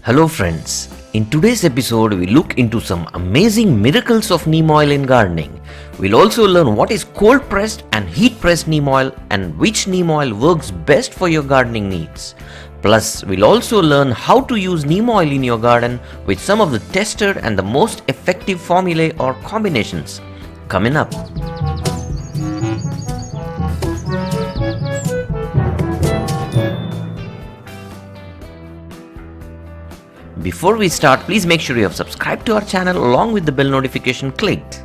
Hello friends, in today's episode we look into some amazing miracles of neem oil in gardening. We'll also learn what is cold pressed and heat pressed neem oil and which neem oil works best for your gardening needs. Plus, we'll also learn how to use neem oil in your garden with some of the tested and the most effective formulae or combinations. Coming up. Before we start, please make sure you have subscribed to our channel along with the bell notification clicked.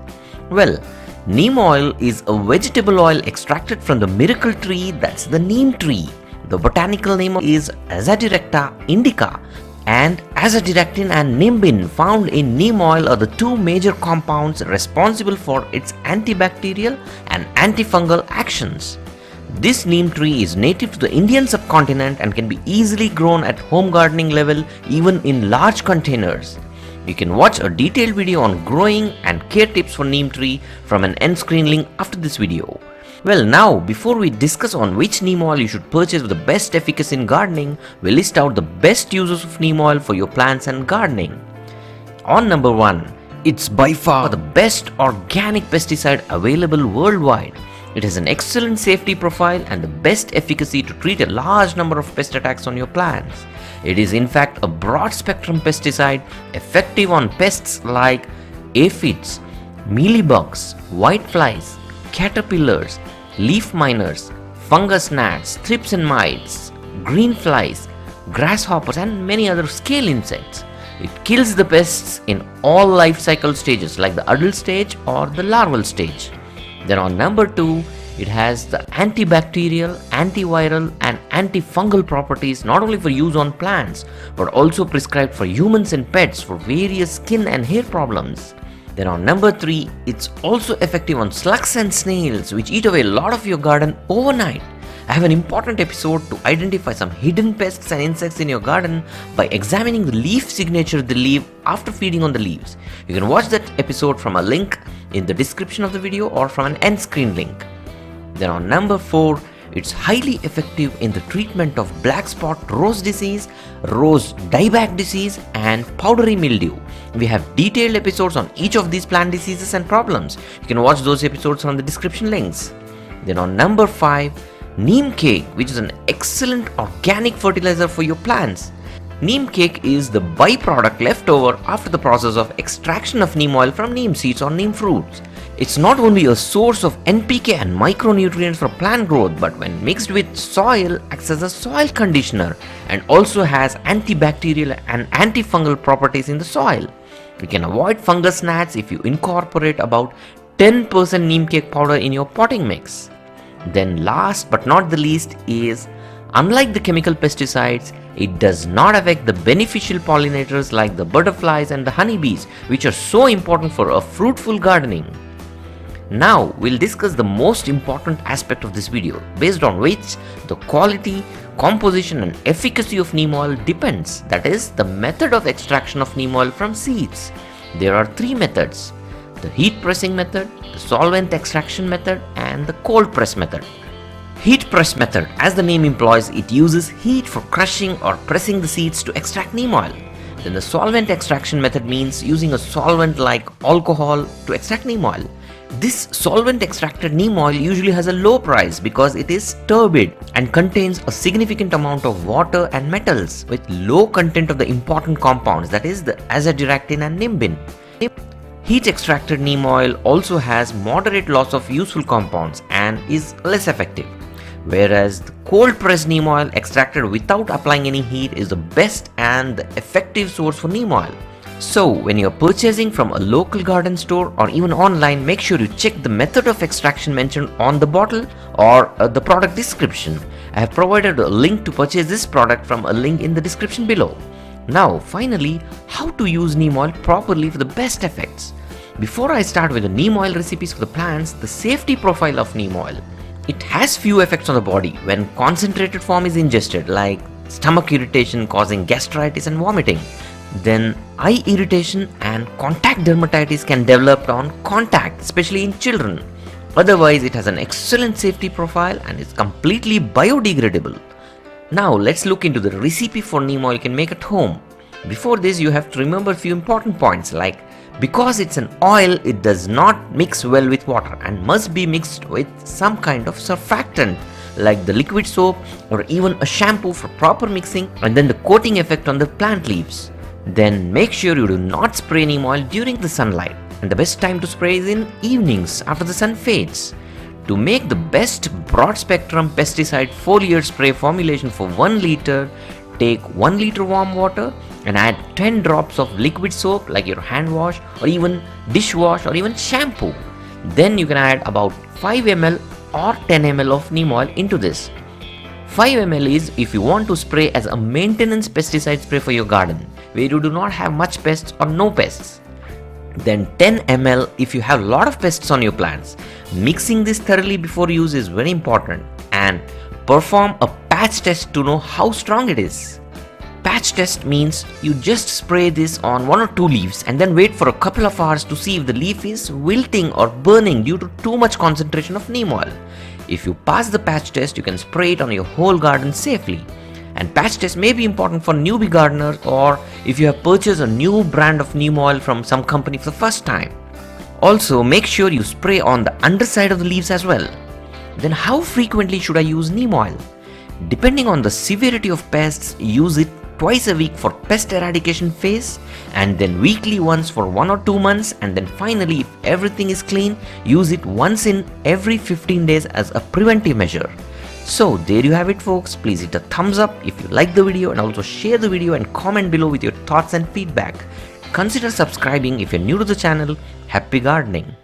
Well, neem oil is a vegetable oil extracted from the miracle tree, that's the neem tree. The botanical name is Azadirachta, indica, and Azadirachtin and Nimbin found in neem oil are the two major compounds responsible for its antibacterial and antifungal actions. This neem tree is native to the Indian subcontinent and can be easily grown at home gardening level even in large containers. You can watch a detailed video on growing and care tips for neem tree from an end screen link after this video. Well, now before we discuss on which neem oil you should purchase with the best efficacy in gardening, we'll list out the best uses of neem oil for your plants and gardening. On number 1, it's by far the best organic pesticide available worldwide. It has an excellent safety profile and the best efficacy to treat a large number of pest attacks on your plants. It is in fact a broad spectrum pesticide effective on pests like aphids, mealybugs, whiteflies, caterpillars, leaf miners, fungus gnats, thrips and mites, green flies, grasshoppers and many other scale insects. It kills the pests in all life cycle stages like the adult stage or the larval stage. Then on number 2, it has the antibacterial, antiviral and antifungal properties not only for use on plants but also prescribed for humans and pets for various skin and hair problems. Then on number 3, it's also effective on slugs and snails which eat away a lot of your garden overnight. I have an important episode to identify some hidden pests and insects in your garden by examining the leaf signature they leave after feeding on the leaves. You can watch that episode from a link in the description of the video or from an end screen link. Then on number 4, it's highly effective in the treatment of black spot rose disease, rose dieback disease and powdery mildew. We have detailed episodes on each of these plant diseases and problems. You can watch those episodes from the description links. Then on number 5, neem cake, which is an excellent organic fertilizer for your plants. Neem cake is the byproduct left over after the process of extraction of neem oil from neem seeds or neem fruits. It's not only a source of NPK and micronutrients for plant growth, but when mixed with soil acts as a soil conditioner and also has antibacterial and antifungal properties in the soil. You can avoid fungus gnats if you incorporate about 10% neem cake powder in your potting mix. Then last but not the least is, unlike the chemical pesticides, it does not affect the beneficial pollinators like the butterflies and the honeybees, which are so important for a fruitful gardening. Now we'll discuss the most important aspect of this video, based on which the quality, composition and efficacy of neem oil depends, that is, the method of extraction of neem oil from seeds. There are 3 methods: the heat pressing method, the solvent extraction method and the cold press method. Heat press method, as the name implies, it uses heat for crushing or pressing the seeds to extract neem oil. Then the solvent extraction method means using a solvent like alcohol to extract neem oil. This solvent extracted neem oil usually has a low price because it is turbid and contains a significant amount of water and metals with low content of the important compounds, that is the Azadirachtin and Nimbin. Heat extracted neem oil also has moderate loss of useful compounds and is less effective, whereas the cold pressed neem oil extracted without applying any heat is the best and the effective source for neem oil. So when you are purchasing from a local garden store or even online, make sure you check the method of extraction mentioned on the bottle or the product description. I have provided a link to purchase this product from a link in the description below. Now finally, how to use neem oil properly for the best effects. Before I start with the neem oil recipes for the plants, the safety profile of neem oil. It has few effects on the body when concentrated form is ingested, like stomach irritation causing gastritis and vomiting. Then eye irritation and contact dermatitis can develop on contact, especially in children. Otherwise, it has an excellent safety profile and is completely biodegradable. Now let's look into the recipe for neem oil you can make at home. Before this, you have to remember a few important points like because it's an oil, it does not mix well with water and must be mixed with some kind of surfactant like the liquid soap or even a shampoo for proper mixing, and then the coating effect on the plant leaves. Then make sure you do not spray neem oil during the sunlight, and the best time to spray is in evenings after the sun fades. To make the best broad spectrum pesticide foliar spray formulation for 1 liter, take 1 liter warm water and add 10 drops of liquid soap like your hand wash or even dishwash or even shampoo. Then you can add about 5 ml or 10 ml of neem oil into this. 5 ml is if you want to spray as a maintenance pesticide spray for your garden where you do not have much pests or no pests. Then 10 ml if you have a lot of pests on your plants. Mixing this thoroughly before use is very important, and perform a patch test to know how strong it is. Patch test means you just spray this on 1 or 2 leaves and then wait for a couple of hours to see if the leaf is wilting or burning due to too much concentration of neem oil. If you pass the patch test, you can spray it on your whole garden safely. And patch test may be important for newbie gardeners or if you have purchased a new brand of neem oil from some company for the first time. Also, make sure you spray on the underside of the leaves as well. Then how frequently should I use neem oil? Depending on the severity of pests, use it twice a week for pest eradication phase, and then weekly once for 1 or 2 months, and then finally if everything is clean, use it once in every 15 days as a preventive measure. So there you have it folks, please hit a thumbs up if you like the video and also share the video and comment below with your thoughts and feedback. Consider subscribing if you're new to the channel. Happy gardening!